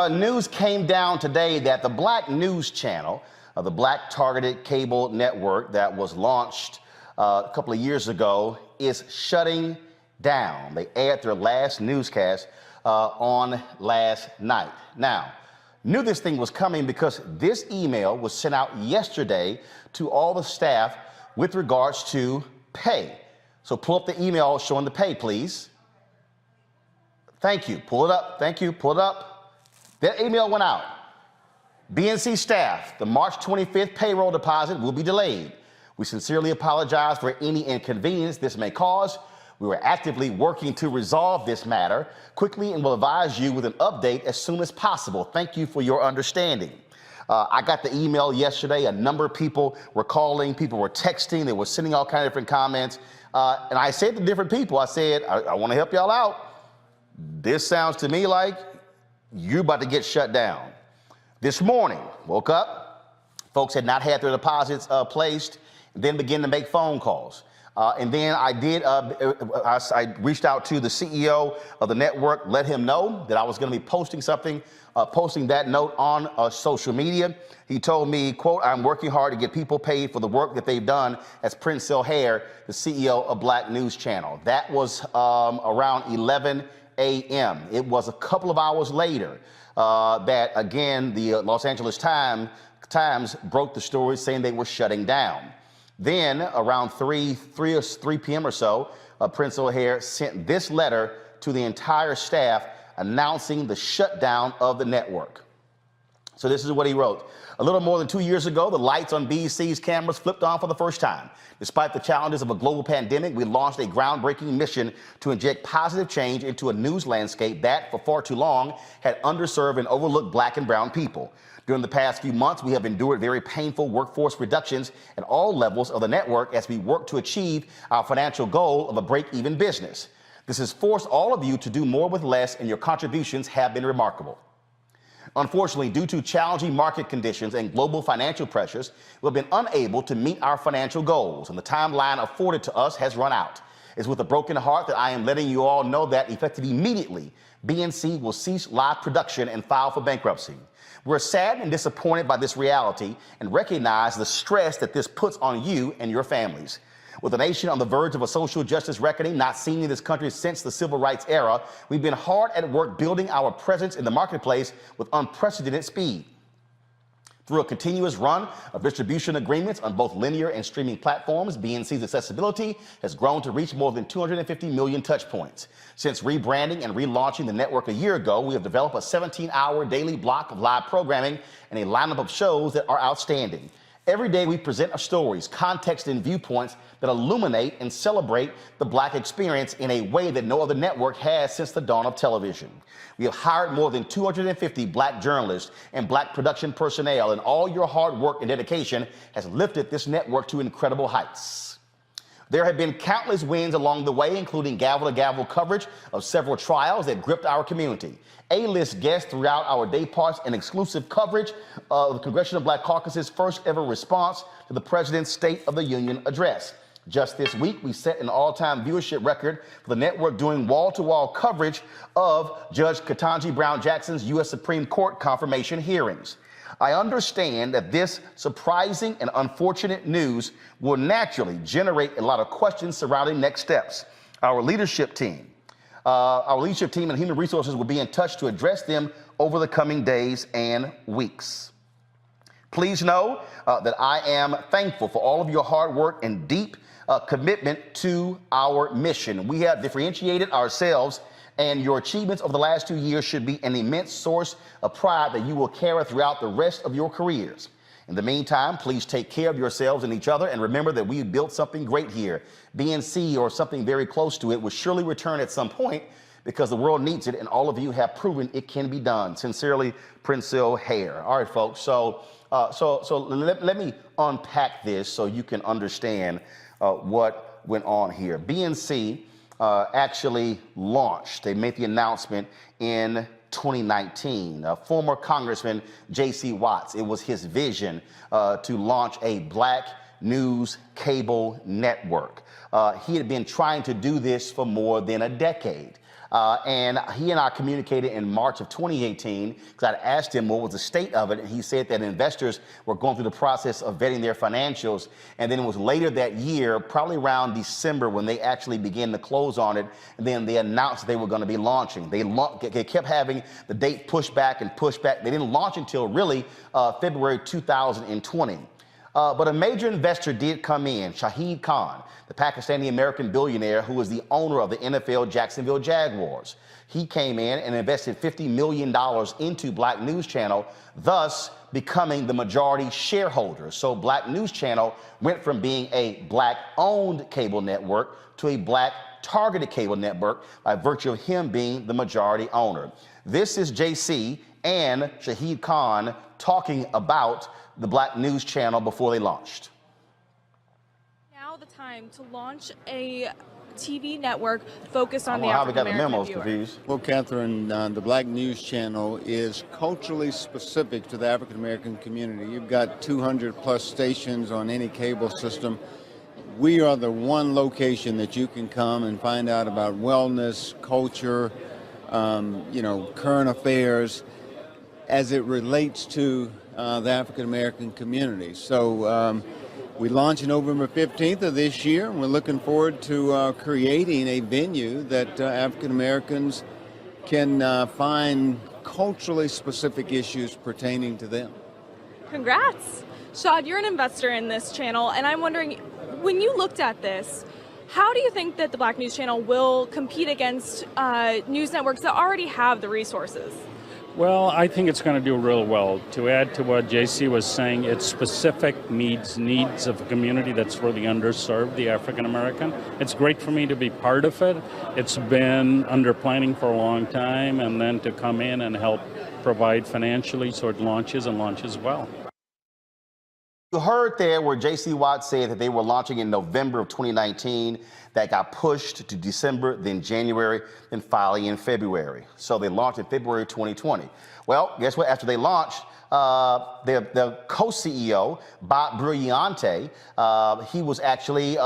News came down today that the Black News Channel, the Black Targeted Cable Network that was launched a couple of years ago, is shutting down. They aired their last newscast on last night. Now, knew this thing was coming because this email was sent out yesterday to all the staff with regards to pay. So pull up the email showing the pay, please. Thank you. Pull it up. Thank you. Pull it up. That email went out. BNC staff, the March 25th payroll deposit will be delayed. We sincerely apologize for any inconvenience this may cause. We are actively working to resolve this matter quickly and will advise you with an update as soon as possible. Thank you for your understanding. I got the email yesterday. A number of people were calling, people were texting, they were sending all kinds of different comments. And I said to different people, I said, I want to help y'all out. This sounds to me like you're about to get shut down. This morning, woke up, folks had not had their deposits placed, then began to make phone calls. And then I reached out to the CEO of the network, let him know that I was going to be posting something, posting that note on social media. He told me, quote, I'm working hard to get people paid for the work that they've done as Prince O'Hare, the CEO of Black News Channel. That was around 11 a.m. It was a couple of hours later that, again, the Los Angeles Times broke the story saying they were shutting down. Then, around 3 p.m. or so, Prince O'Hare sent this letter to the entire staff announcing the shutdown of the network. So this is what he wrote. A little more than 2 years ago, the lights on BEC's cameras flipped on for the first time. Despite the challenges of a global pandemic, we launched a groundbreaking mission to inject positive change into a news landscape that, for far too long, had underserved and overlooked Black and brown people. During the past few months, we have endured very painful workforce reductions at all levels of the network as we work to achieve our financial goal of a break-even business. This has forced all of you to do more with less, and your contributions have been remarkable. Unfortunately, due to challenging market conditions and global financial pressures, we've been unable to meet our financial goals, and the timeline afforded to us has run out. It's with a broken heart that I am letting you all know that, effective immediately, BNC will cease live production and file for bankruptcy. We're sad and disappointed by this reality and recognize the stress that this puts on you and your families. With the nation on the verge of a social justice reckoning not seen in this country since the civil rights era, we've been hard at work building our presence in the marketplace with unprecedented speed. Through a continuous run of distribution agreements on both linear and streaming platforms, BNC's accessibility has grown to reach more than 250 million touch points. Since rebranding and relaunching the network a year ago, we have developed a 17-hour daily block of live programming and a lineup of shows that are outstanding. Every day we present stories, context, and viewpoints that illuminate and celebrate the Black experience in a way that no other network has since the dawn of television. We have hired more than 250 Black journalists and Black production personnel, and all your hard work and dedication has lifted this network to incredible heights. There have been countless wins along the way, including gavel-to-gavel coverage of several trials that gripped our community, A-list guests throughout our day parts, and exclusive coverage of the Congressional Black Caucus's first ever response to the President's State of the Union address. Just this week, we set an all-time viewership record for the network doing wall-to-wall coverage of Judge Ketanji Brown Jackson's U.S. Supreme Court confirmation hearings. I understand that this surprising and unfortunate news will naturally generate a lot of questions surrounding next steps. Our leadership team and human resources will be in touch to address them over the coming days and weeks. Please know that I am thankful for all of your hard work and deep commitment to our mission. We have differentiated ourselves, and your achievements over the last 2 years should be an immense source of pride that you will carry throughout the rest of your careers. In the meantime, please take care of yourselves and each other, and remember that we built something great here. BNC, or something very close to it, will surely return at some point because the world needs it, and all of you have proven it can be done. Sincerely, Princell Hare. All right, folks, so let me unpack this so you can understand what went on here. BNC actually launched. They made the announcement in 2019. Former Congressman J.C. Watts, it was his vision to launch a Black news cable network. He had been trying to do this for more than a decade. And he and I communicated in March of 2018 because I'd asked him what was the state of it, and he said that investors were going through the process of vetting their financials, and then it was later that year, probably around December, when they actually began to close on it, and then they announced they were going to be launching. They kept having the date pushed back and pushed back. They didn't launch until really February 2020. But a major investor did come in, Shahid Khan, the Pakistani-American billionaire who is the owner of the NFL Jacksonville Jaguars. He came in and invested $50 million into Black News Channel, thus becoming the majority shareholder. So Black News Channel went from being a Black-owned cable network to a Black-targeted cable network by virtue of him being the majority owner. This is JC and Shahid Khan talking about the Black News Channel before they launched. Now the time to launch a TV network focused on the African American viewer. Well, Catherine, the Black News Channel is culturally specific to the African American community. You've got 200 plus stations on any cable system. We are the one location that you can come and find out about wellness, culture, current affairs as it relates to the African American community. So we launch on November 15th of this year, and we're looking forward to creating a venue that African Americans can find culturally specific issues pertaining to them. Congrats. Shad, you're an investor in this channel, and I'm wondering, when you looked at this, how do you think that the Black News Channel will compete against news networks that already have the resources? Well, I think it's going to do real well. To add to what JC was saying, it's specific needs of a community that's for the underserved, the African American. It's great for me to be part of it. It's been under planning for a long time, and then to come in and help provide financially so it launches and launches well. You heard there where J.C. Watts said that they were launching in November of 2019. That got pushed to December, then January, then finally in February. So they launched in February 2020. Well, guess what? After they launched, the co-CEO, Bob Brilliante, he was actually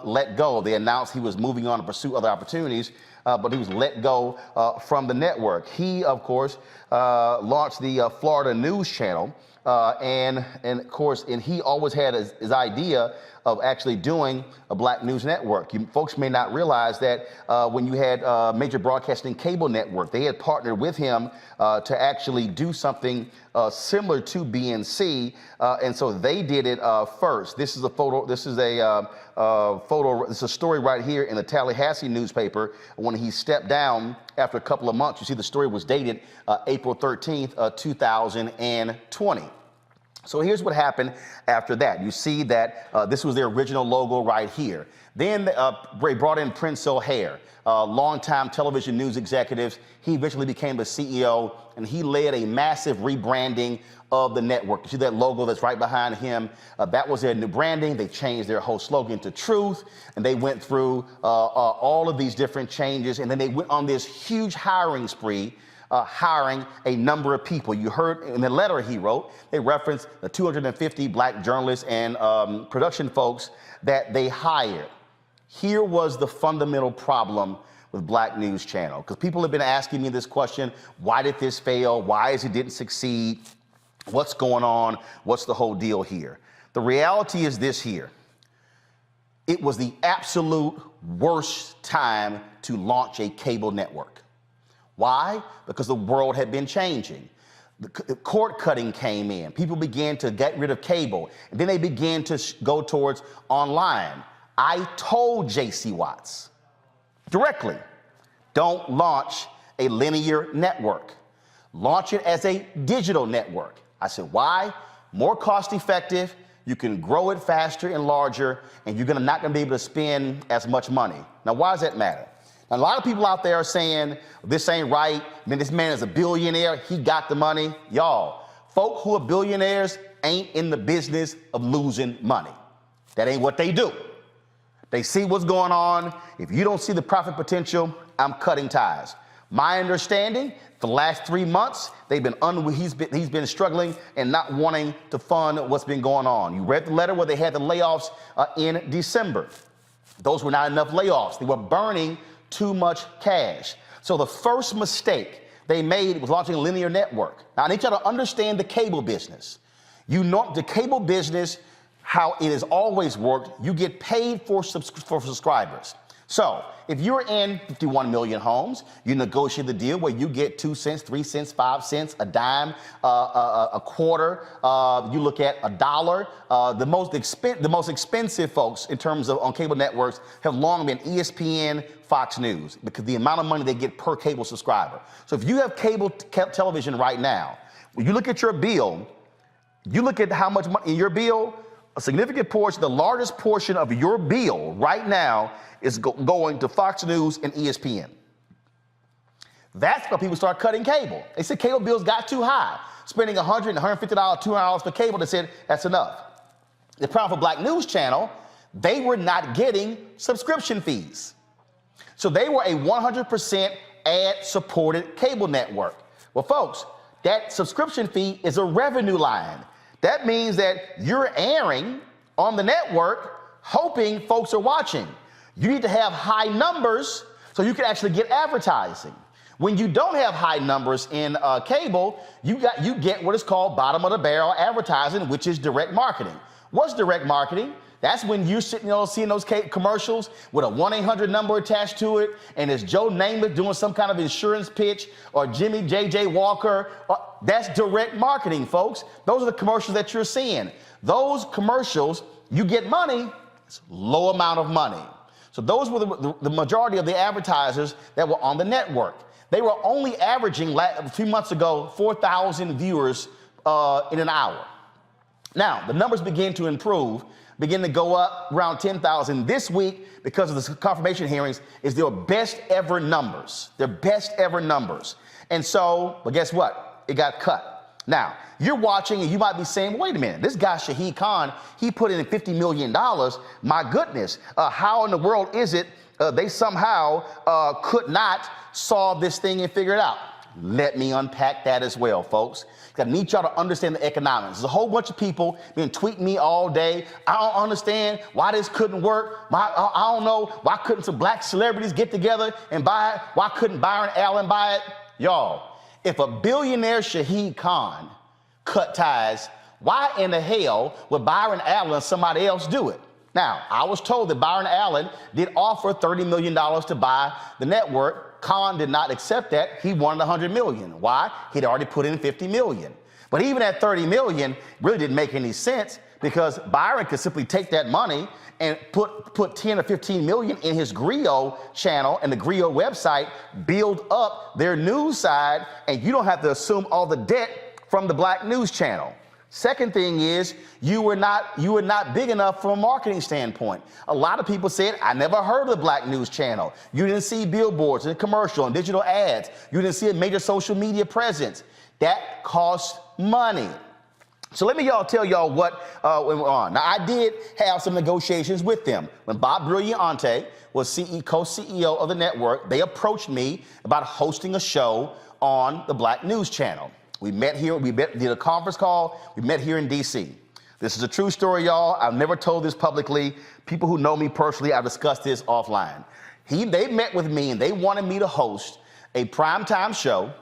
let go. They announced he was moving on to pursue other opportunities. but he was let go from the network. He, of course, launched the Florida News Channel, and of course, he always had his idea of actually doing a black news network. Folks may not realize that when you had Major Broadcasting Cable Network, they had partnered with him to actually do something similar to BNC, and so they did it first. This is a photo. This is a This is a story right here in the Tallahassee newspaper when he stepped down after a couple of months. You see, the story was dated April 13th, 2020. So here's what happened after that. You see that this was their original logo right here. Then they brought in Prince O'Hare, longtime television news executive. He eventually became the CEO, and he led a massive rebranding of the network. You see that logo that's right behind him? That was their new branding. They changed their whole slogan to Truth, and they went through all of these different changes, and then they went on this huge hiring spree, hiring a number of people. You heard in the letter he wrote, they referenced the 250 black journalists and production folks that they hired. Here was the fundamental problem with Black News Channel, because people have been asking me this question: why did this fail? Why is it didn't succeed? What's going on? What's the whole deal here? The reality is this here. It was the absolute worst time to launch a cable network. Why? Because the world had been changing. The cord cutting came in. People began to get rid of cable, and then they began to go towards online. I told J.C. Watts directly, don't launch a linear network. Launch it as a digital network. I said, why? More cost effective, you can grow it faster and larger, and you're not going to be able to spend as much money. Now, why does that matter? A lot of people out there are saying, this ain't right. I mean, this man is a billionaire. He got the money. Y'all, folk who are billionaires ain't in the business of losing money. That ain't what they do. They see what's going on. If you don't see the profit potential, I'm cutting ties. My understanding, for the last 3 months, he's been struggling and not wanting to fund what's been going on. You read the letter where they had the layoffs in December. Those were not enough layoffs. They were burning too much cash. So the first mistake they made was launching a linear network. Now, I need you to understand the cable business. You know, the cable business, how it has always worked, you get paid for subscribers. So if you're in 51 million homes, you negotiate the deal where you get 2 cents, 3 cents, 5 cents, a dime, a quarter. You look at $1. The most expensive folks in terms of on cable networks have long been ESPN, Fox News, because the amount of money they get per cable subscriber. So if you have cable television right now, when you look at your bill, you look at how much money in your bill, a significant portion, the largest portion of your bill right now is going to Fox News and ESPN. That's why people start cutting cable. They said cable bills got too high. Spending $100, $150, $200 for cable, they said that's enough. The problem for Black News Channel, they were not getting subscription fees. So they were a 100% ad-supported cable network. Well, folks, that subscription fee is a revenue line. That means that you're airing on the network hoping folks are watching. You need to have high numbers so you can actually get advertising. When you don't have high numbers in cable, you get what is called bottom of the barrel advertising, which is direct marketing. What's direct marketing? That's when you're sitting, seeing those commercials with a 1-800 number attached to it, and it's Joe Namath doing some kind of insurance pitch, or Jimmy J.J. Walker. That's direct marketing, folks. Those are the commercials that you're seeing. Those commercials, you get money, it's a low amount of money. So those were the majority of the advertisers that were on the network. They were only averaging, a few months ago, 4,000 viewers in an hour. Now, the numbers begin to improve, begin to go up around 10,000 this week because of the confirmation hearings is their best ever numbers. Their best ever numbers. And so, but guess what? It got cut. Now, you're watching and you might be saying, wait a minute, this guy Shahid Khan, he put in $50 million. My goodness, how in the world is it they somehow could not solve this thing and figure it out? Let me unpack that as well, folks. I need y'all to understand the economics. There's a whole bunch of people been tweeting me all day. I don't understand why this couldn't work. I don't know, why couldn't some black celebrities get together and buy it? Why couldn't Byron Allen buy it? Y'all, if a billionaire Shahid Khan cut ties, why in the hell would Byron Allen or somebody else do it? Now, I was told that Byron Allen did offer $30 million to buy the network. Khan did not accept that. He wanted $100 million. Why? He'd already put in $50 million. But even at $30 million, really didn't make any sense because Byron could simply take that money and put 10 or 15 million in his Griot channel and the Griot website, build up their news side, and you don't have to assume all the debt from the Black News Channel. Second thing is, you were not big enough from a marketing standpoint. A lot of people said, I never heard of the Black News Channel. You didn't see billboards and commercial and digital ads. You didn't see a major social media presence. That costs money. So let me tell y'all what went on. Now, I did have some negotiations with them. When Bob Brilliante was co-CEO of the network, they approached me about hosting a show on the Black News Channel. We met here, did a conference call, we met here in DC. This is a true story, y'all. I've never told this publicly. People who know me personally, I've discussed this offline. They met with me and they wanted me to host a primetime show,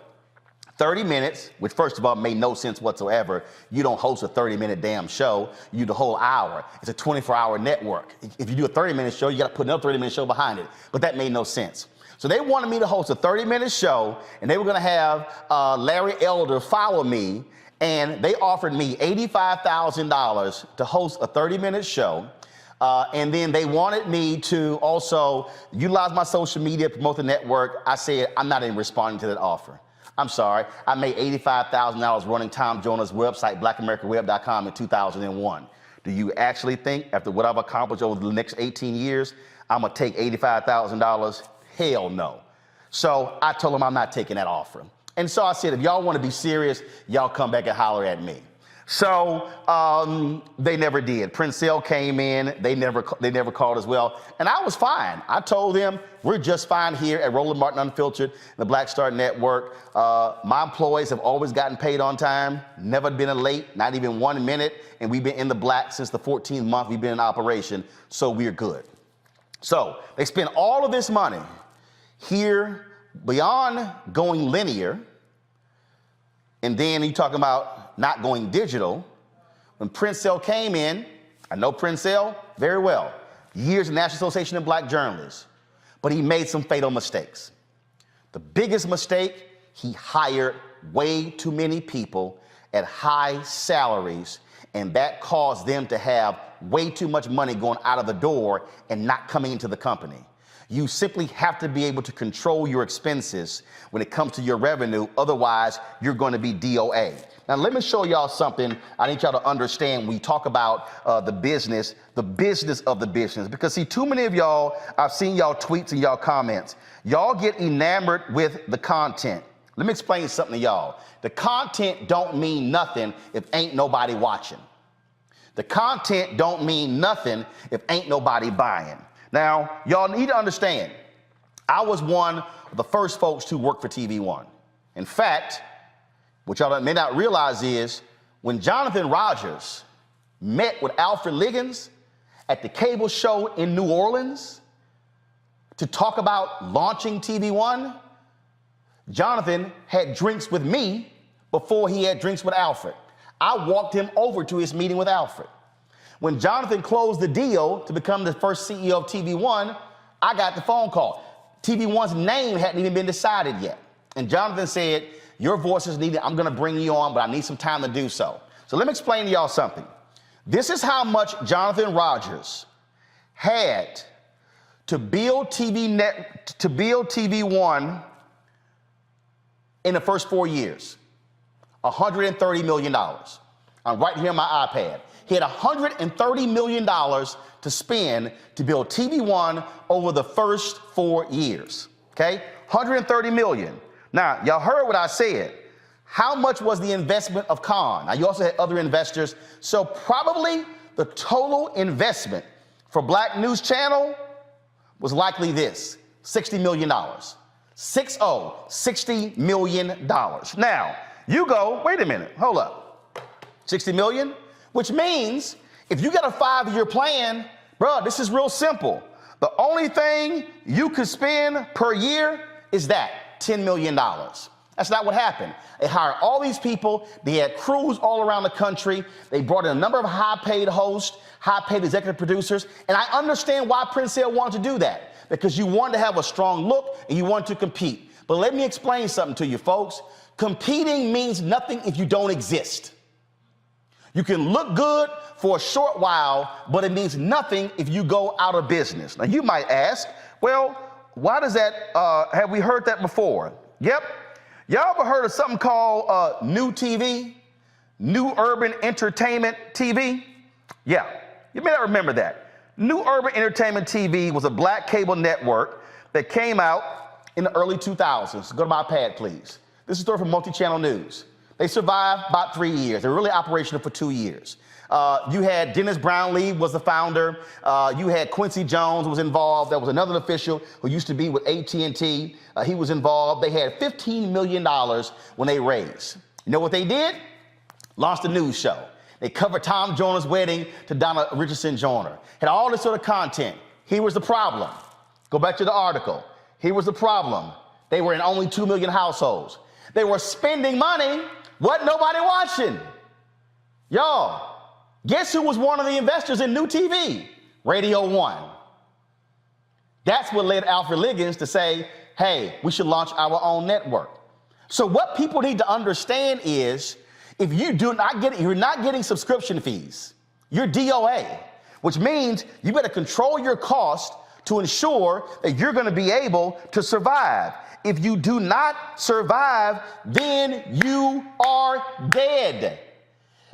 30 minutes, which first of all made no sense whatsoever. You don't host a 30-minute damn show, you do the whole hour. It's a 24-hour network. If you do a 30-minute show, you gotta put another 30-minute show behind it. But that made no sense. So they wanted me to host a 30-minute show, and they were gonna have Larry Elder follow me, and they offered me $85,000 to host a 30-minute show. And then they wanted me to also utilize my social media, promote the network. I said, I'm not even responding to that offer. I'm sorry, I made $85,000 running Tom Jones' website, blackamericaweb.com in 2001. Do you actually think, after what I've accomplished over the next 18 years, I'm gonna take $85,000? Hell no. So I told them I'm not taking that offer. And so I said, if y'all want to be serious, y'all come back and holler at me. So they never did. Princell came in, they never called as well, and I was fine. I told them we're just fine here at Roland Martin Unfiltered, the Black Star Network. My employees have always gotten paid on time, never been late, not even 1 minute, and we've been in the black since the 14th month we've been in operation, so we're good. So they spend all of this money here beyond going linear, and then you talking about not going digital. When Princell came in, I know Princell very well, years in the National Association of Black Journalists, but he made some fatal mistakes. The biggest mistake, he hired way too many people at high salaries, and that caused them to have way too much money going out of the door and not coming into the company. You simply have to be able to control your expenses when it comes to your revenue, otherwise you're going to be DOA. Now let me show y'all something I need y'all to understand when we talk about the business of the business. Because see, too many of y'all, I've seen y'all tweets and y'all comments, y'all get enamored with the content. Let me explain something to y'all. The content don't mean nothing if ain't nobody watching. The content don't mean nothing if ain't nobody buying. Now, y'all need to understand, I was one of the first folks to work for TV One. In fact, what y'all may not realize is when Jonathan Rogers met with Alfred Liggins at the cable show in New Orleans to talk about launching TV One, Jonathan had drinks with me before he had drinks with Alfred. I walked him over to his meeting with Alfred. When Jonathan closed the deal to become the first CEO of TV One, I got the phone call. TV One's name hadn't even been decided yet. And Jonathan said, your voice is needed, I'm gonna bring you on, but I need some time to do so. So let me explain to y'all something. This is how much Jonathan Rogers had to build TV One in the first 4 years. $130 million. I'm right here on my iPad. He had $130 million to spend to build TV One over the first 4 years, okay? $130 million. Now, y'all heard what I said. How much was the investment of Khan? Now, you also had other investors. So probably the total investment for Black News Channel was likely this, $60 million. $60 million. Now, you go, wait a minute, hold up. 60 million? Which means if you got a 5-year plan, bro, this is real simple. The only thing you could spend per year is that, $10 million. That's not what happened. They hired all these people. They had crews all around the country. They brought in a number of high-paid hosts, high-paid executive producers. And I understand why Prince Hale wanted to do that, because you wanted to have a strong look and you wanted to compete. But let me explain something to you, folks. Competing means nothing if you don't exist. You can look good for a short while, but it means nothing if you go out of business. Now, you might ask, well, why does that, have we heard that before? Yep. Y'all ever heard of something called New TV? New Urban Entertainment TV? Yeah, you may not remember that. New Urban Entertainment TV was a black cable network that came out in the early 2000s. Go to my pad, please. This is a story from Multi-Channel News. They survived about 3 years. They were really operational for 2 years. You had Dennis Brownlee was the founder. You had Quincy Jones was involved. There was another official who used to be with AT&T. He was involved. They had $15 million when they raised. You know what they did? Launched a news show. They covered Tom Joyner's wedding to Donna Richardson Joyner. Had all this sort of content. Here was the problem. Go back to the article. Here was the problem. They were in only 2 million households. They were spending money. Wasn't nobody watching. Y'all, guess who was one of the investors in New TV? Radio One. That's what led Alfred Liggins to say, hey, we should launch our own network. So what people need to understand is, if you do not get it, you're not getting subscription fees. You're DOA, which means you better control your cost to ensure that you're going to be able to survive. If you do not survive, then you are dead.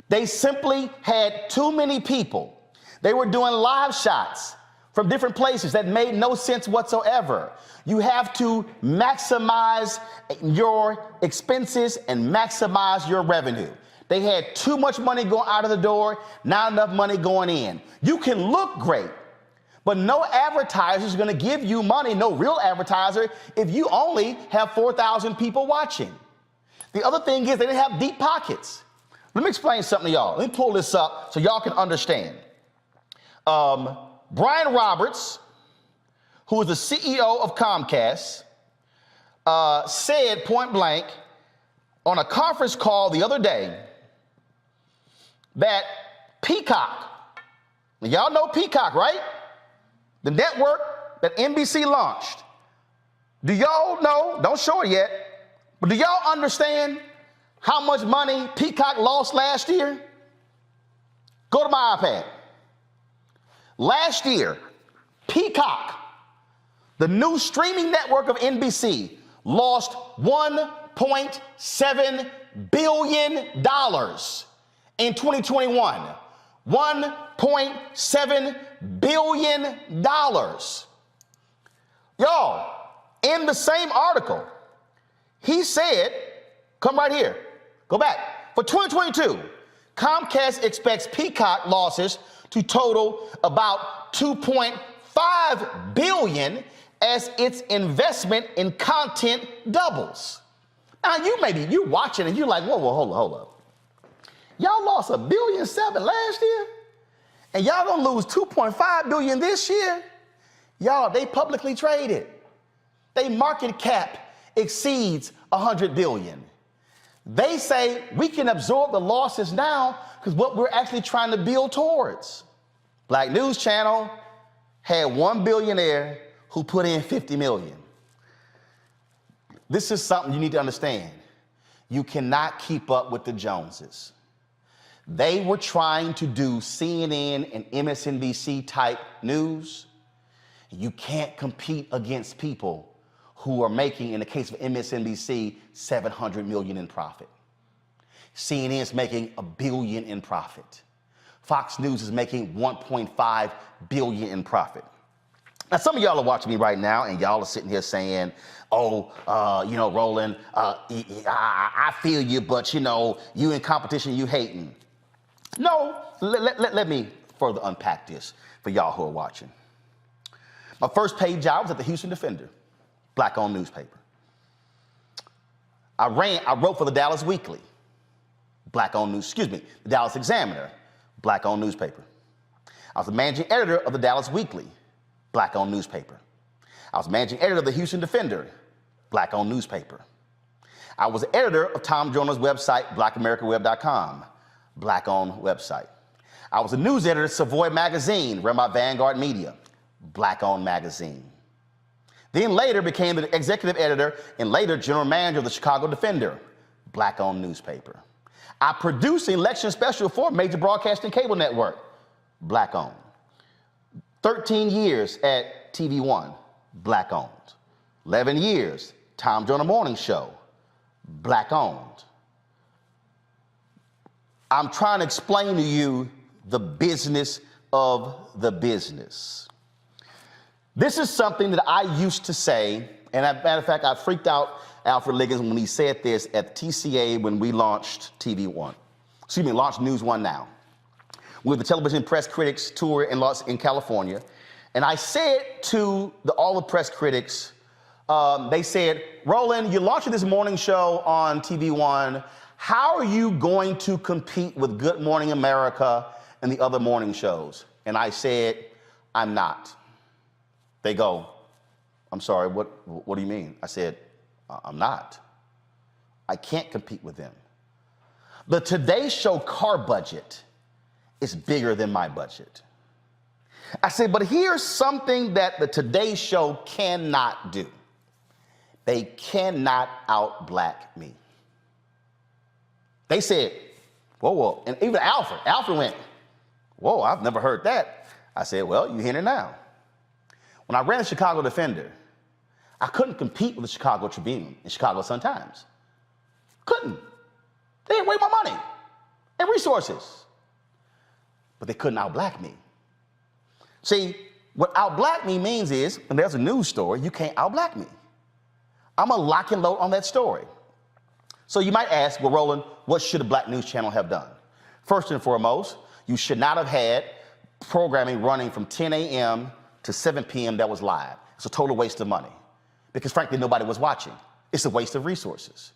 They simply had too many people. They were doing live shots from different places that made no sense whatsoever. You have to maximize your expenses and maximize your revenue. They had too much money going out of the door, not enough money going in. You can look great, but no advertiser is going to give you money, no real advertiser, if you only have 4,000 people watching. The other thing is they didn't have deep pockets. Let me explain something to y'all. Let me pull this up so y'all can understand. Brian Roberts, who is the CEO of Comcast, said point blank on a conference call the other day that Peacock, y'all know Peacock, right? The network that NBC launched. Do y'all know, don't show it yet, but do y'all understand how much money Peacock lost last year? Go to my iPad. Last year, Peacock, the new streaming network of NBC, lost $1.7 billion in 2021. $1.7 billion. Y'all, in the same article, he said, come right here, go back. For 2022, Comcast expects Peacock losses to total about $2.5 billion as its investment in content doubles. Now, you're watching and you're like, whoa, hold up. Y'all lost $1.7 billion last year, and y'all gonna lose $2.5 billion this year? Y'all, they publicly traded. They market cap exceeds $100 billion. They say we can absorb the losses now because what we're actually trying to build towards. Black News Channel had one billionaire who put in 50 million. This is something you need to understand. You cannot keep up with the Joneses. They were trying to do CNN and MSNBC type news. You can't compete against people who are making, in the case of MSNBC, 700 million in profit. CNN is making $1 billion in profit. Fox News is making 1.5 billion in profit. Now, some of y'all are watching me right now, and y'all are sitting here saying, oh, Roland, I feel you, but, you in competition, you hating. No, let me further unpack this for y'all who are watching. My first paid job was at the Houston Defender, black-owned newspaper. I wrote for the Dallas Weekly, black-owned news, the Dallas Examiner, black-owned newspaper. I was the managing editor of the Dallas Weekly, black-owned newspaper. I was managing editor of the Houston Defender, black-owned newspaper. I was the editor of Tom Joyner's website, blackamericaweb.com, black-owned website. I was the news editor of Savoy Magazine, run by Vanguard Media, black-owned magazine. Then later became the executive editor and later general manager of the Chicago Defender, black-owned newspaper. I produced the election special for a major broadcasting cable network, black-owned. 13 years at TV One, black-owned. 11 years, Tom Joyner Morning Show, black-owned. I'm trying to explain to you the business of the business. This is something that I used to say, and as a matter of fact, I freaked out Alfred Liggins when he said this at TCA when we launched launched News One Now. We were the Television Press Critics Tour in California, and I said to all the press critics, they said, Roland, you're launching this morning show on TV One. How are you going to compete with Good Morning America and the other morning shows? And I said, I'm not. They go, I'm sorry, what do you mean? I said, I'm not. I can't compete with them. The Today Show car budget is bigger than my budget. I said, but here's something that the Today Show cannot do. They cannot out-black me. They said, whoa. And even Alfred went, whoa, I've never heard that. I said, well, you're hearing it now. When I ran the Chicago Defender, I couldn't compete with the Chicago Tribune and Chicago Sun-Times. Couldn't. They had way more money and resources. But they couldn't out-black me. See, what out-black me means is, when there's a news story, you can't out-black me. I'm going to lock and load on that story. So you might ask, well, Roland, what should a black news channel have done? First and foremost, you should not have had programming running from 10 a.m. to 7 p.m. that was live. It's a total waste of money because, frankly, nobody was watching. It's a waste of resources.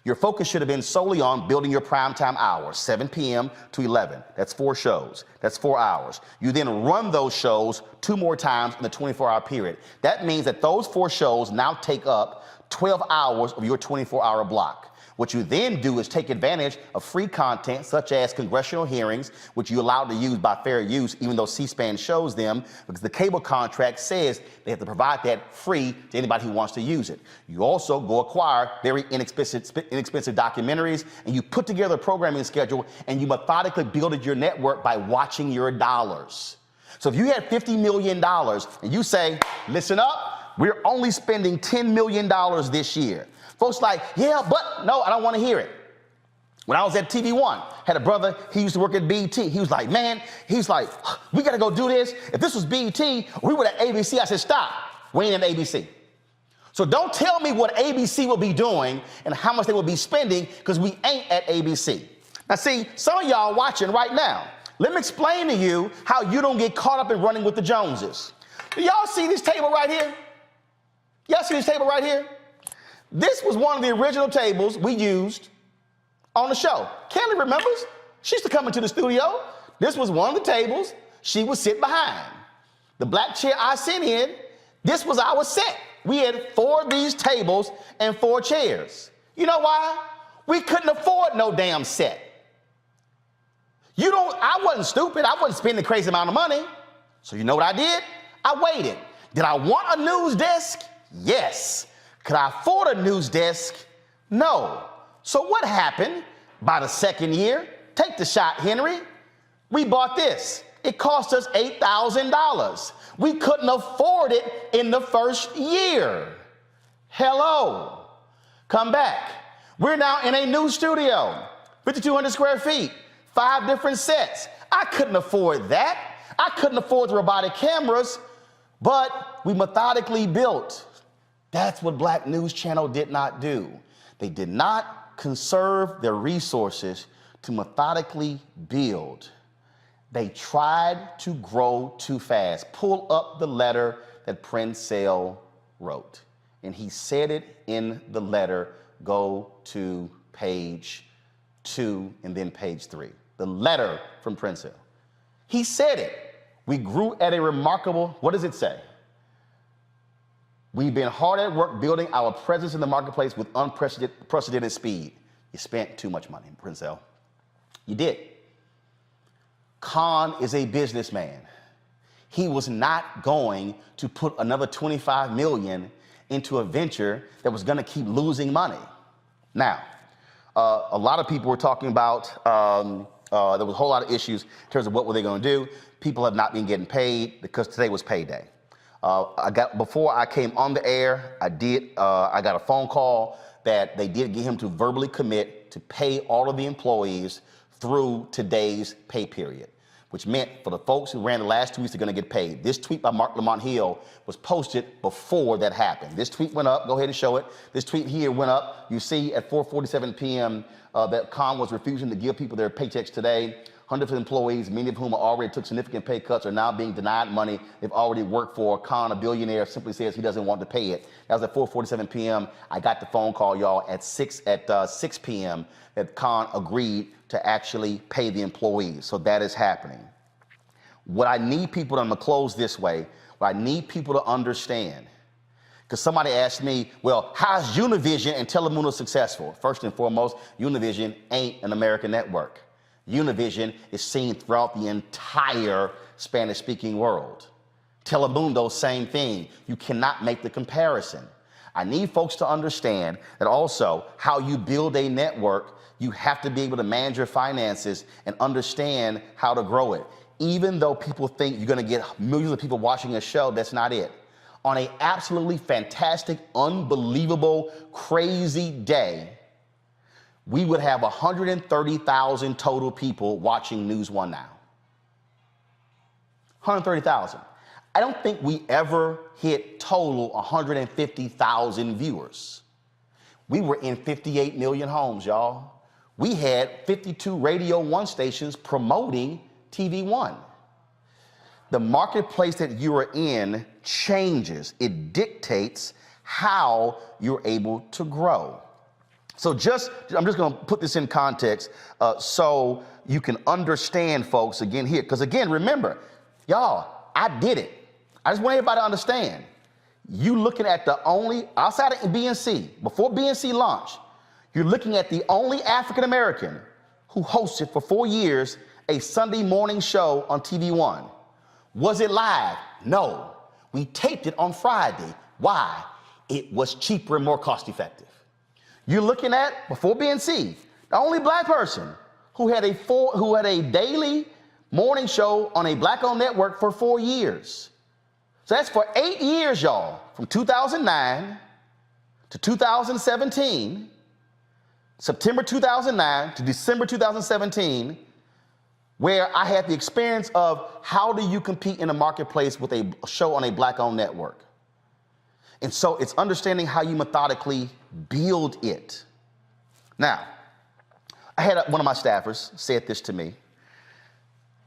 Your focus should have been solely on building your primetime hours, 7 p.m. to 11. That's 4 shows. That's 4 hours. You then run those shows 2 more times in the 24-hour period. That means that those 4 shows now take up 12 hours of your 24-hour block. What you then do is take advantage of free content such as congressional hearings, which you're allowed to use by fair use, even though C-SPAN shows them, because the cable contract says they have to provide that free to anybody who wants to use it. You also go acquire very inexpensive documentaries, and you put together a programming schedule, and you methodically build your network by watching your dollars. So if you had $50 million and you say, listen up, we're only spending $10 million this year. Folks like, yeah, but no, I don't want to hear it. When I was at TV One, had a brother, he used to work at BET. He was like, man, we got to go do this. If this was BET, we were at ABC. I said, stop, we ain't at ABC. So don't tell me what ABC will be doing and how much they will be spending, because we ain't at ABC. Now see, some of y'all watching right now, let me explain to you how you don't get caught up in running with the Joneses. Do y'all see this table right here? Y'all see this table right here? This was one of the original tables we used on the show. Kelly remembers. She used to come into the studio. This was one of the tables she would sit behind. The black chair I sit in, this was our set. We had 4 of these tables and 4 chairs. You know why? We couldn't afford no damn set. I wasn't stupid. I wasn't spending a crazy amount of money. So you know what I did? I waited. Did I want a news desk? Yes. Could I afford a news desk? No. So what happened? By the second year, take the shot, Henry. We bought this. It cost us $8,000. We couldn't afford it in the first year. Hello. Come back. We're now in a new studio, 5,200 square feet, 5 different sets. I couldn't afford that. I couldn't afford the robotic cameras, but we methodically built. That's what Black News Channel did not do. They did not conserve their resources to methodically build. They tried to grow too fast. Pull up the letter that Prince Sale wrote. And he said it in the letter, go to page 2 and then page 3. The letter from Prince Hill. He said it. We grew at a remarkable, what does it say? We've been hard at work building our presence in the marketplace with unprecedented speed. You spent too much money, Prince Hill. You did. Khan is a businessman. He was not going to put another $25 million into a venture that was going to keep losing money. Now, a lot of people were talking about, there was a whole lot of issues in terms of what were they going to do. People have not been getting paid because today was payday. Before I came on the air, I got a phone call that they did get him to verbally commit to pay all of the employees through today's pay period, which meant for the folks who ran the last 2 weeks, they're going to get paid. This tweet by Mark Lamont Hill was posted before that happened. This tweet went up. Go ahead and show it. This tweet here went up. You see at 4:47 p.m. That Khan was refusing to give people their paychecks today. Hundreds of employees, many of whom already took significant pay cuts, are now being denied money they've already worked for. Khan, a billionaire, simply says he doesn't want to pay it. That was at 4:47 p.m. I got the phone call, y'all, at 6 p.m. that Khan agreed to actually pay the employees. So that is happening. What I need people to, I'm going to close this way, what I need people to understand, because somebody asked me, well, how's Univision and Telemundo successful? First and foremost, Univision ain't an American network. Univision is seen throughout the entire Spanish-speaking world. Telemundo, same thing. You cannot make the comparison. I need folks to understand that also how you build a network, you have to be able to manage your finances and understand how to grow it. Even though people think you're going to get millions of people watching a show, that's not it. On an absolutely fantastic, unbelievable, crazy day, we would have 130,000 total people watching News One now. 130,000. I don't think we ever hit total 150,000 viewers. We were in 58 million homes, y'all. We had 52 Radio 1 stations promoting TV One. The marketplace that you are in changes. It dictates how you're able to grow. So I'm just going to put this in context so you can understand, folks, again here. Because again, remember, y'all, I did it. I just want everybody to understand. You looking at the only, outside of BNC, before BNC launched, you're looking at the only African-American who hosted for 4 years a Sunday morning show on TV One. Was it live? No. We taped it on Friday. Why? It was cheaper and more cost effective. You're looking at, before BNC, the only black person who had a daily morning show on a black-owned network for 4 years. So that's for 8 years, y'all, from 2009 to 2017, September 2009 to December 2017, where I had the experience of how do you compete in a marketplace with a show on a black-owned network. And so it's understanding how you methodically build it. Now, I had one of my staffers said this to me,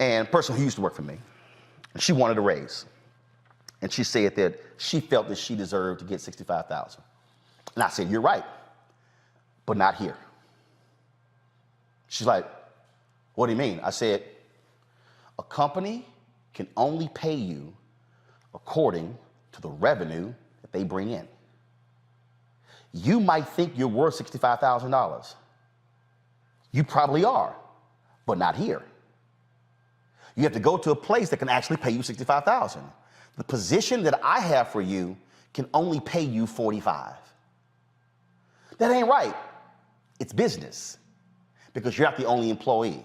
and a person who used to work for me, and she wanted a raise. And she said that she felt that she deserved to get $65,000. And I said, you're right, but not here. She's like, what do you mean? I said, a company can only pay you according to the revenue that they bring in. You might think you're worth $65,000. You probably are, but not here. You have to go to a place that can actually pay you $65,000. The position that I have for you can only pay you $45,000. That ain't right. It's business because you're not the only employee.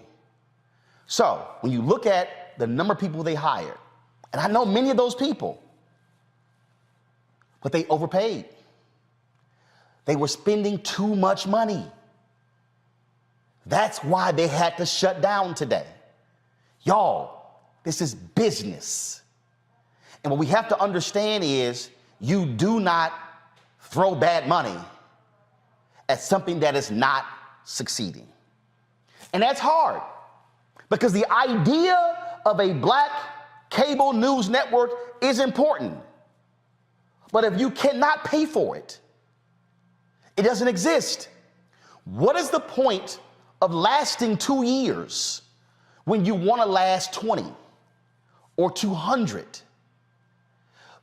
So when you look at the number of people they hired, and I know many of those people, but they overpaid. They were spending too much money. That's why they had to shut down today. Y'all, this is business. And what we have to understand is you do not throw bad money at something that is not succeeding. And that's hard because the idea of a black cable news network is important. But if you cannot pay for it, It doesn't exist. What is the point of lasting 2 years when you want to last 20 or 200?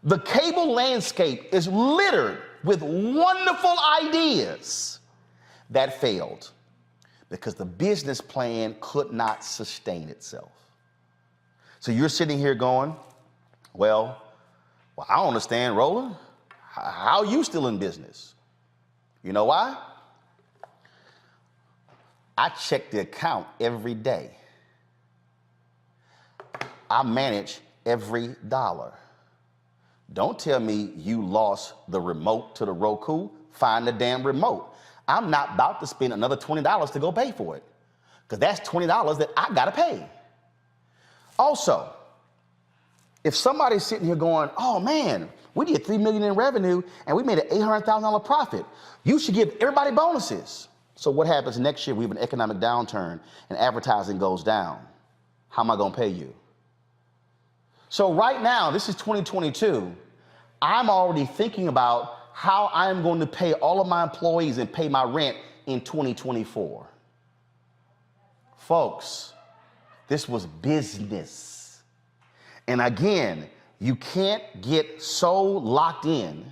The cable landscape is littered with wonderful ideas that failed because the business plan could not sustain itself. So you're sitting here going, well, I don't understand, Roland. How are you still in business? You know why? I check the account every day. I manage every dollar. Don't tell me you lost the remote to the Roku. Find the damn remote. I'm not about to spend another $20 to go pay for it, because that's $20 that I gotta pay. Also, if somebody's sitting here going, oh man, we did $3 million in revenue and we made an $800,000 profit, you should give everybody bonuses. So what happens next year? We have an economic downturn and advertising goes down. How am I gonna pay you? So right now, this is 2022, I'm already thinking about how I'm going to pay all of my employees and pay my rent in 2024. Folks, this was business. And again, you can't get so locked in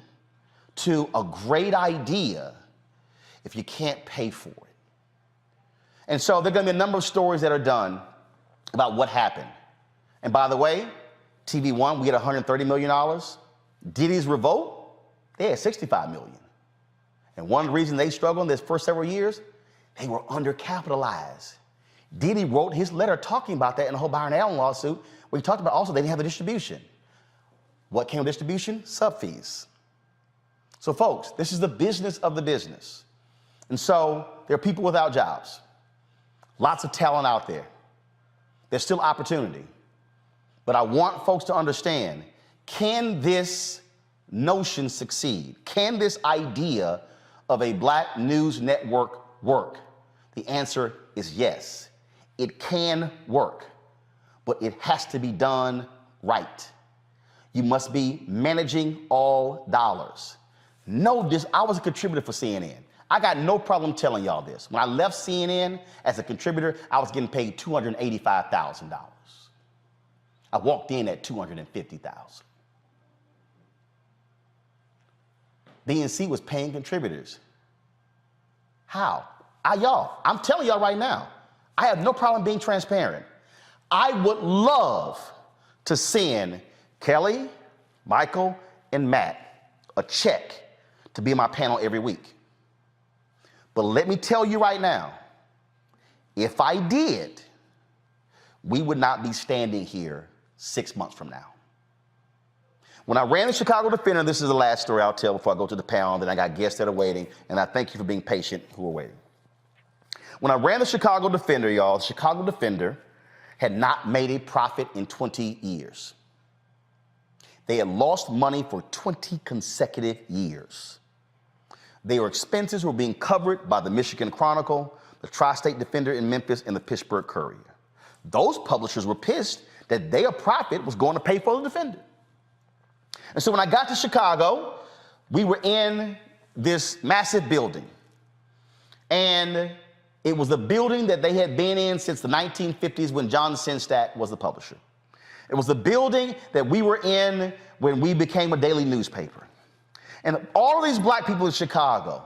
to a great idea if you can't pay for it. And so there are going to be a number of stories that are done about what happened. And by the way, TV One, we had $130 million. Diddy's Revolt, they had $65 million. And one reason they struggled in this first several years, they were undercapitalized. Diddy wrote his letter talking about that in the whole Byron Allen lawsuit, where he talked about also they didn't have the distribution. What came with distribution? Sub fees. So folks, this is the business of the business. And so there are people without jobs. Lots of talent out there. There's still opportunity. But I want folks to understand, can this notion succeed? Can this idea of a black news network work? The answer is yes. It can work, but it has to be done right. You must be managing all dollars. I was a contributor for CNN. I got no problem telling y'all this. When I left CNN as a contributor, I was getting paid $285,000. I walked in at $250,000. BNC was paying contributors. How? I'm telling y'all right now, I have no problem being transparent. I would love to send Kelly, Michael, and Matt a check to be on my panel every week. But let me tell you right now, if I did, we would not be standing here 6 months from now. When I ran the Chicago Defender, this is the last story I'll tell before I go to the panel, then I got guests that are waiting, and I thank you for being patient who are waiting. When I ran the Chicago Defender, y'all, the Chicago Defender had not made a profit in 20 years. They had lost money for 20 consecutive years. Their expenses were being covered by the Michigan Chronicle, the Tri-State Defender in Memphis, and the Pittsburgh Courier. Those publishers were pissed that their profit was going to pay for the Defender. And so when I got to Chicago, we were in this massive building. And it was the building that they had been in since the 1950s when John Sinstack was the publisher. It was the building that we were in when we became a daily newspaper. And all of these black people in Chicago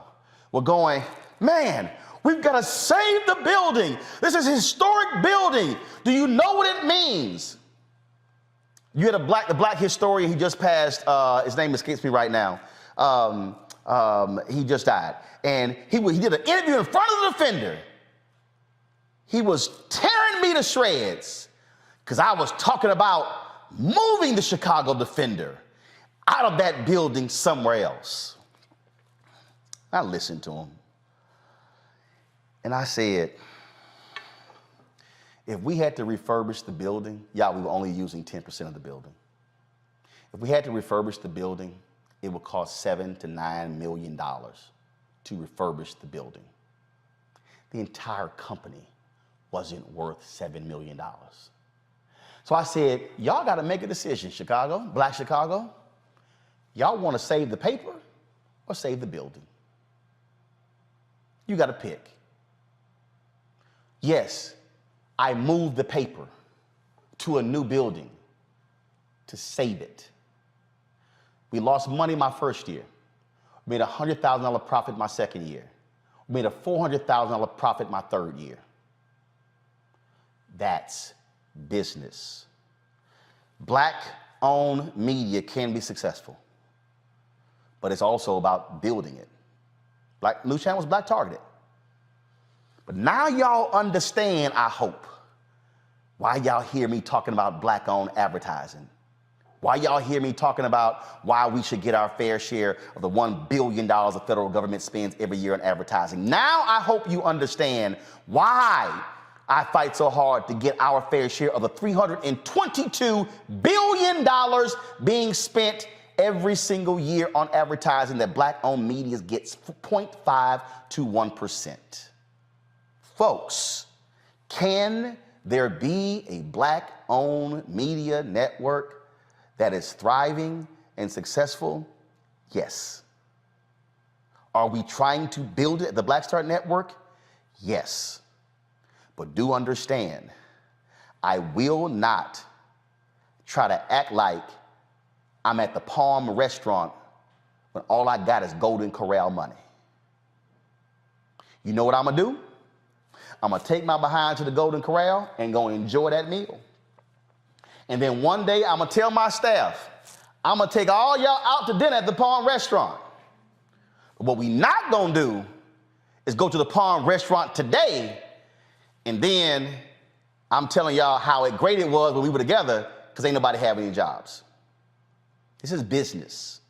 were going, man, we've got to save the building. This is a historic building. Do you know what it means? You had the black historian, he just passed, his name escapes me right now. He just died. And he did an interview in front of the Defender. He was tearing me to shreds because I was talking about moving the Chicago Defender out of that building somewhere else. I listened to him. And I said, if we had to refurbish the building, we were only using 10% of the building. If we had to refurbish the building, it would cost $7 to $9 million to refurbish the building. The entire company wasn't worth $7 million. So I said, y'all got to make a decision, Chicago, Black Chicago. Y'all want to save the paper or save the building? You got to pick. Yes, I moved the paper to a new building to save it. We lost money my first year. We made a $100,000 profit my second year. We made a $400,000 profit my third year. That's business. Black-owned media can be successful, but it's also about building it. Black News Channel was black targeted. But now y'all understand, I hope, why y'all hear me talking about black-owned advertising. Why y'all hear me talking about why we should get our fair share of the $1 billion the federal government spends every year on advertising. Now I hope you understand why I fight so hard to get our fair share of the $322 billion being spent every single year on advertising that black-owned media gets 0.5 to 1%. Folks, can there be a black-owned media network that is thriving and successful? Yes. Are we trying to build it at the Black Star Network? Yes. But do understand, I will not try to act like I'm at the Palm restaurant when all I got is Golden Corral money. You know what I'm gonna do? I'm gonna take my behind to the Golden Corral and go enjoy that meal. And then one day I'm gonna tell my staff, I'm gonna take all y'all out to dinner at the Palm restaurant. But what we not gonna do is go to the Palm restaurant today and then I'm telling y'all how great it was when we were together because ain't nobody having any jobs. This is business.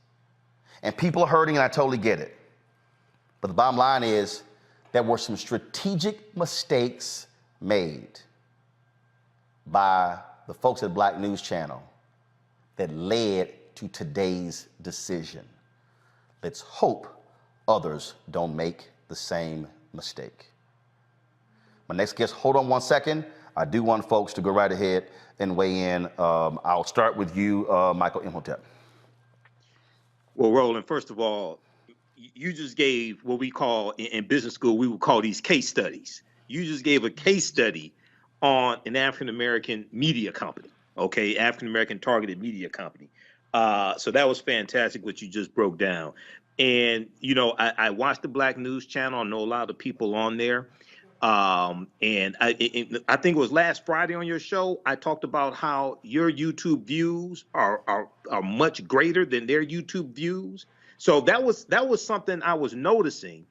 And people are hurting and I totally get it. But the bottom line is there were some strategic mistakes made by the folks at Black News Channel that led to today's decision. Let's hope others don't make the same mistake. My next guest, hold on one second. I do want folks to go right ahead and weigh in. I'll start with you, Michael Imhotep. Well, Roland, first of all, you just gave what we call in business school, we would call these case studies. You just gave a case study on an African-American media company, okay? African-American targeted media company. So that was fantastic what you just broke down. And, you know, I watched the Black News Channel. I know a lot of the people on there. And I think it was last Friday on your show, I talked about how your YouTube views are much greater than their YouTube views. So that was something I was noticing,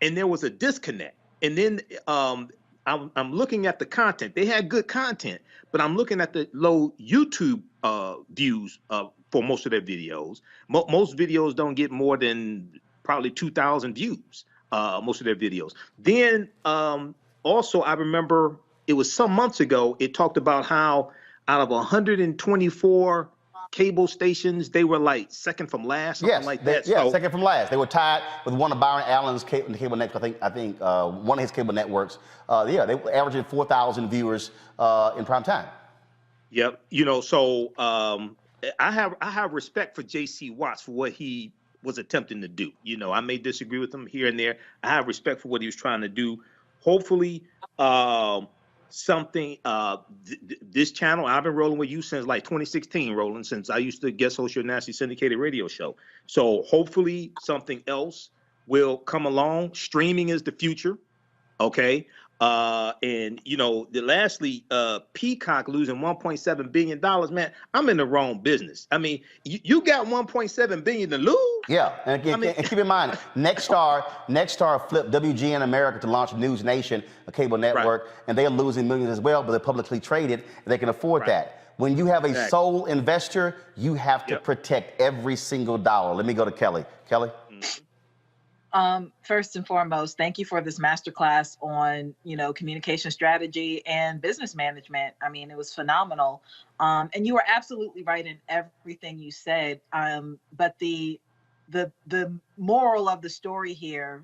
and there was a disconnect. And then I'm looking at the content. They had good content, but I'm looking at the low YouTube views for most of their videos. Most videos don't get more than probably 2,000 views. Most of their videos. Then also, I remember it was some months ago, it talked about how out of 124 cable stations, they were like second from last, something like that. Yeah, so, second from last. They were tied with one of Byron Allen's cable networks. I think one of his cable networks. Yeah, they were averaging 4,000 viewers in prime time. Yep. You know, so I have respect for J.C. Watts for what he was attempting to do. You know, I may disagree with him here and there. I have respect for what he was trying to do. Hopefully, something, this channel, I've been rolling with you since like 2016, Roland, since I used to guest host your nationally syndicated radio show. So hopefully something else will come along. Streaming is the future. Okay. And you know, lastly, Peacock losing $1.7 billion, man, I'm in the wrong business. I mean, you got $1.7 billion to lose. Yeah, and again, and keep in mind, Nexstar flipped WGN America to launch News Nation, a cable network, right, and they're losing millions as well, but they're publicly traded, and they can afford that. When you have a sole investor, you have to protect every single dollar. Let me go to Kelly. Kelly? First and foremost, thank you for this masterclass on, you know, communication strategy and business management. I mean, it was phenomenal. And you were absolutely right in everything you said. But the moral of the story here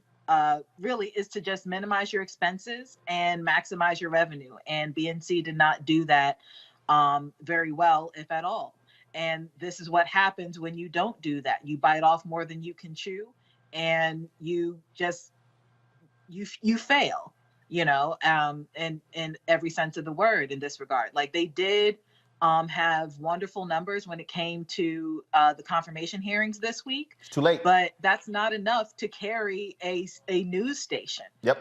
really is to just minimize your expenses and maximize your revenue. And BNC did not do that very well, if at all. And this is what happens when you don't do that. You bite off more than you can chew. And you just you fail, in every sense of the word in this regard. Like they did have wonderful numbers when it came to the confirmation hearings this week. It's too late. But that's not enough to carry a news station. Yep.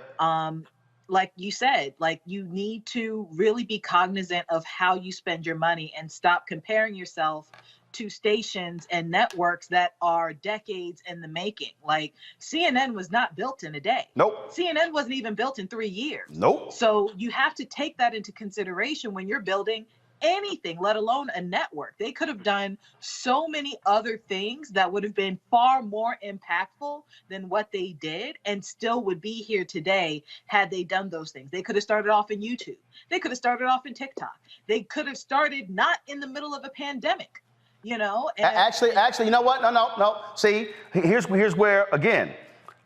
Like you said, like you need to really be cognizant of how you spend your money and stop comparing yourself to stations and networks that are decades in the making. Like CNN was not built in a day. Nope. CNN wasn't even built in 3 years. Nope. So you have to take that into consideration when you're building anything, let alone a network. They could have done so many other things that would have been far more impactful than what they did, and still would be here today had they done those things. They could have started off in YouTube. They could have started off in TikTok. They could have started not in the middle of a pandemic, And actually, you know what? No. See, here's where again,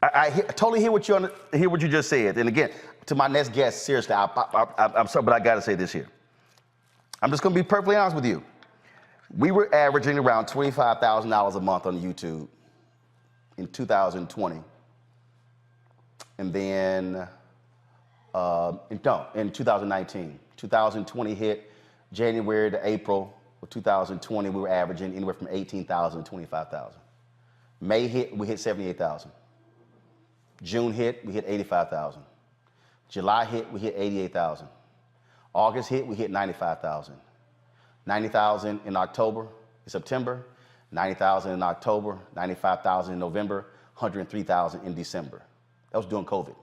I totally hear what you just said. And again, to my next guest, seriously, I'm sorry, but I got to say this here. I'm just going to be perfectly honest with you. We were averaging around $25,000 a month on YouTube in 2020. And then, in 2019. 2020 hit January to April of 2020, we were averaging anywhere from 18,000 to 25,000. May hit, we hit 78,000. June hit, we hit 85,000. July hit, we hit 88,000. August hit, we hit 95,000. 90,000 in September, 90,000 in October, 95,000 in November, 103,000 in December. That was during COVID.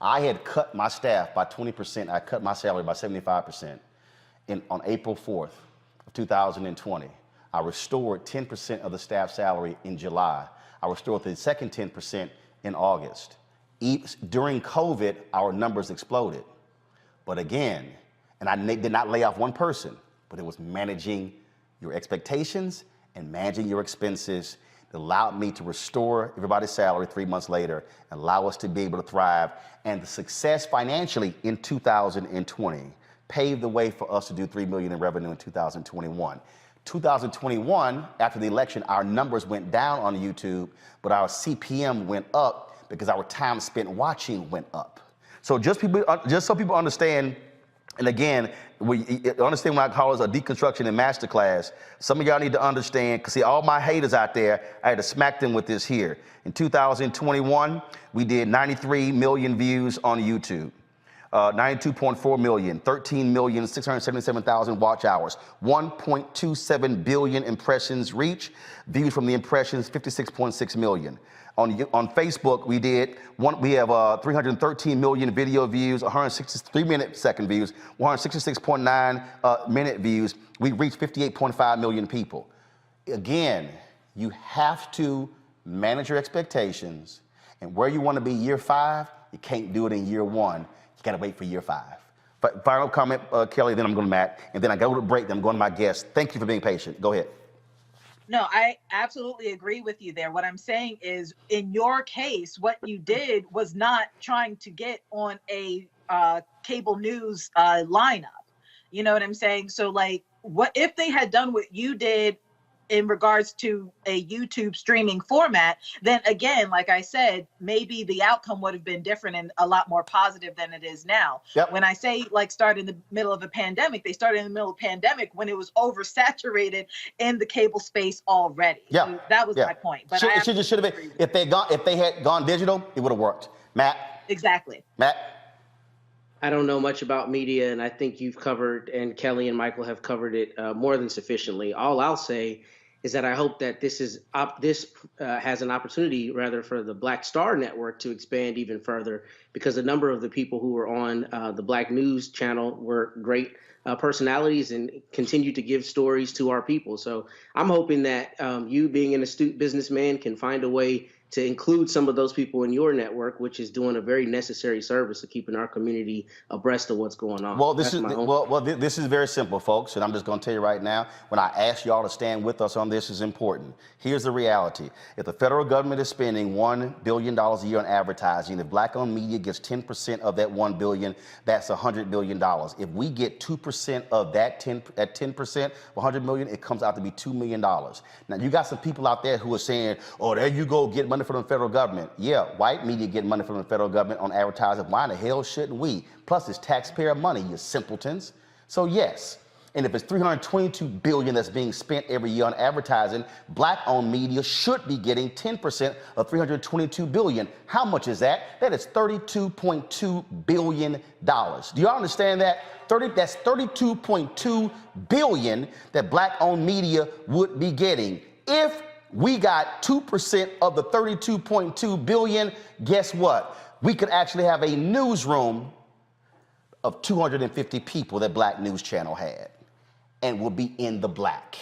I had cut my staff by 20%. I cut my salary by 75% on April 4th of 2020. I restored 10% of the staff salary in July. I restored the second 10% in August. During COVID, our numbers exploded. But again, and I did not lay off one person, but it was managing your expectations and managing your expenses that allowed me to restore everybody's salary 3 months later and allow us to be able to thrive. And the success financially in 2020 paved the way for us to do $3 million in revenue in 2021. 2021, after the election, our numbers went down on YouTube, but our CPM went up because our time spent watching went up. So just so people understand. And again, we understand when I call it a deconstruction and masterclass. Some of y'all need to understand, because see, all my haters out there, I had to smack them with this here. In 2021, we did 93 million views on YouTube, 92.4 million, 13,677,000 watch hours, 1.27 billion impressions reach, views from the impressions, 56.6 million. On Facebook, we have 313 million video views, 163 second views, 166.9 minute views. We reached 58.5 million people. Again, you have to manage your expectations, and where you want to be year 5, you can't do it in year 1. You got to wait for year 5. But final comment, Kelly, then I'm going to Matt, and then I go to break, then I'm going to my guest. Thank you for being patient. Go ahead. No, I absolutely agree with you there. What I'm saying is, in your case, what you did was not trying to get on a cable news lineup. You know what I'm saying? So, like, what if they had done what you did in regards to a YouTube streaming format? Then again, like I said, maybe the outcome would have been different and a lot more positive than it is now. Yep. When I say like start in the middle of a pandemic, they started in the middle of a pandemic when it was oversaturated in the cable space already. Yeah. So that was my point. But should have been, if they had gone digital, it would have worked. Matt? Exactly. Matt? I don't know much about media, and I think you've covered, and Kelly and Michael have covered it more than sufficiently. All I'll say is that I hope that this has an opportunity, rather, for the Black Star Network to expand even further, because a number of the people who were on the Black News channel were great personalities and continue to give stories to our people. So I'm hoping that you, being an astute businessman, can find a way to include some of those people in your network, which is doing a very necessary service of keeping our community abreast of what's going on. Well, this is very simple, folks, and I'm just going to tell you right now, when I ask y'all to stand with us on this is important. Here's the reality. If the federal government is spending $1 billion a year on advertising, if Black-owned media gets 10% of that $1 billion, that's $100 billion. If we get 2% of that 10%, $100 million, it comes out to be $2 million. Now, you got some people out there who are saying, oh, there you go, get money from the federal government. Yeah, white media get money from the federal government on advertising. Why in the hell shouldn't we? Plus, it's taxpayer money, you simpletons. So yes, and if it's $322 billion that's being spent every year on advertising, black-owned media should be getting 10% of $322 billion. How much is that? That is $32.2 billion. Do y'all understand that? That's $32.2 billion that black-owned media would be getting. If we got 2% of the $32.2 billion, guess what? We could actually have a newsroom of 250 people that Black News Channel had, and will be in the black.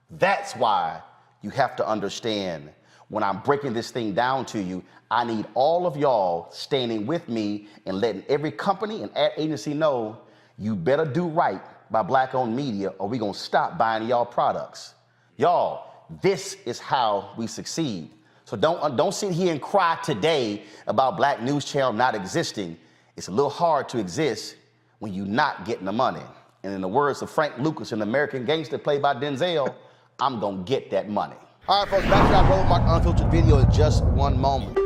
That's why you have to understand, when I'm breaking this thing down to you, I need all of y'all standing with me and letting every company and ad agency know you better do right by black-owned media, or we're gonna stop buying y'all products. Y'all, this is how we succeed. So don't sit here and cry today about Black News Channel not existing. It's a little hard to exist when you're not getting the money. And in the words of Frank Lucas, an American gangster played by Denzel, I'm gonna get that money. All right, folks, back to our Roland Martin Unfiltered video in just one moment.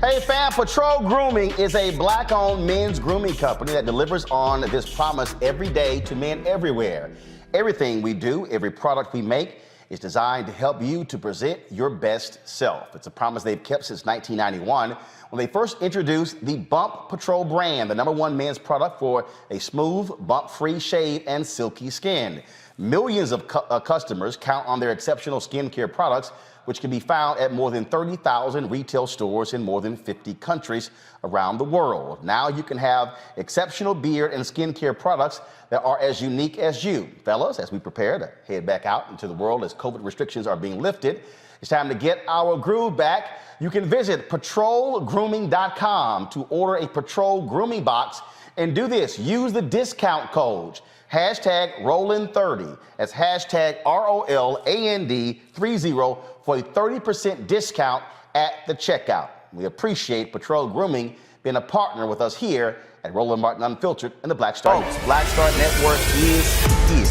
Hey fam, Patrol Grooming is a black-owned men's grooming company that delivers on this promise every day to men everywhere. Everything we do, every product we make, is designed to help you to present your best self. It's a promise they've kept since 1991 when they first introduced the Bump Patrol brand, the #1 men's product for a smooth, bump-free shave and silky skin. Millions of customers count on their exceptional skincare products, which can be found at more than 30,000 retail stores in more than 50 countries around the world. Now you can have exceptional beard and skincare products that are as unique as you. Fellas, as we prepare to head back out into the world as COVID restrictions are being lifted, it's time to get our groove back. You can visit patrolgrooming.com to order a Patrol Grooming box, and do this, use the discount code #Roland30. That's #ROLAND30 for a 30% discount at the checkout. We appreciate Patrol Grooming being a partner with us here at Roland Martin Unfiltered and the Black Star. Black Star Network is here.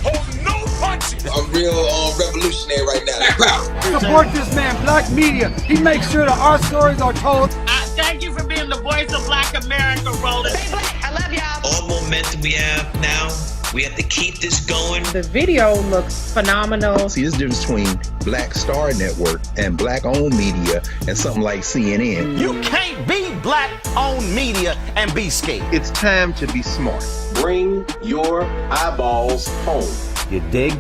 Oh, no punches! I'm real revolutionary right now. Support this man, Black Media. He makes sure that our stories are told. Thank you for being the voice of Black America, Roland. Stay black. I love y'all. All momentum we have now, we have to keep this going. The video looks phenomenal. See, there's a difference between Black Star Network and black-owned media and something like CNN. You can't be black-owned media and be scared. It's time to be smart. Bring your eyeballs home. You dig?